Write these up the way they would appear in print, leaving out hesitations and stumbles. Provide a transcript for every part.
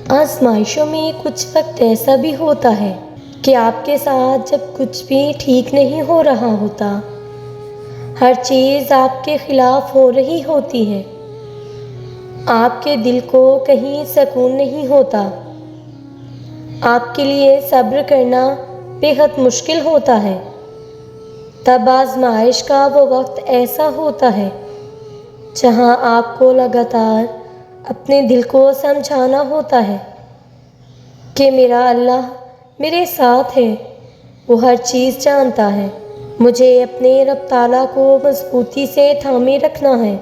آزمائشوں میں کچھ وقت ایسا بھی ہوتا ہے کہ آپ کے ساتھ جب کچھ بھی ٹھیک نہیں ہو رہا ہوتا، ہر چیز آپ کے خلاف ہو رہی ہوتی ہے، آپ کے دل کو کہیں سکون نہیں ہوتا، آپ کے لیے صبر کرنا بے حد مشکل ہوتا ہے، تب آزمائش کا وہ وقت ایسا ہوتا ہے جہاں آپ کو لگاتار اپنے دل کو سمجھانا ہوتا ہے کہ میرا اللہ میرے ساتھ ہے، وہ ہر چیز جانتا ہے، مجھے اپنے رب تعالیٰ کو مضبوطی سے تھامے رکھنا ہے۔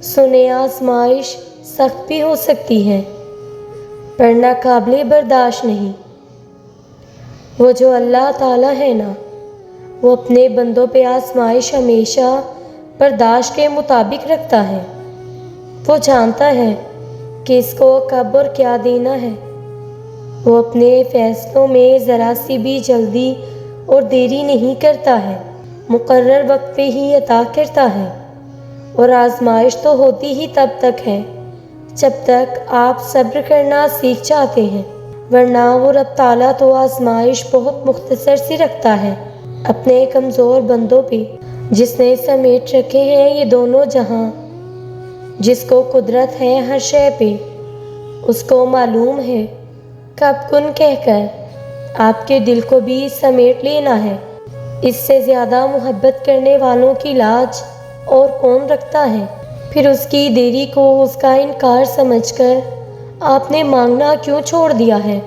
سنیں، آزمائش سخت بھی ہو سکتی ہے پر ناقابل برداشت نہیں۔ وہ جو اللہ تعالیٰ ہے نا، وہ اپنے بندوں پہ آزمائش ہمیشہ برداشت کے مطابق رکھتا ہے۔ وہ جانتا ہے کہ اس کو کب اور کیا دینا ہے۔ وہ اپنے فیصلوں میں ذرا سی بھی جلدی اور دیری نہیں کرتا ہے، مقرر وقت پہ ہی عطا کرتا ہے۔ اور آزمائش تو ہوتی ہی تب تک ہے جب تک آپ صبر کرنا سیکھ جاتے ہیں، ورنہ وہ رب تعالیٰ تو آزمائش بہت مختصر سی رکھتا ہے اپنے کمزور بندوں پہ، جس نے سمیٹ رکھے ہیں یہ دونوں جہاں، جس کو قدرت ہے ہر شے پہ، اس کو معلوم ہے کب کن کہہ کر آپ کے دل کو بھی سمیٹ لینا ہے۔ اس سے زیادہ محبت کرنے والوں کی لاج اور کون رکھتا ہے؟ پھر اس کی دیری کو اس کا انکار سمجھ کر آپ نے مانگنا کیوں چھوڑ دیا ہے؟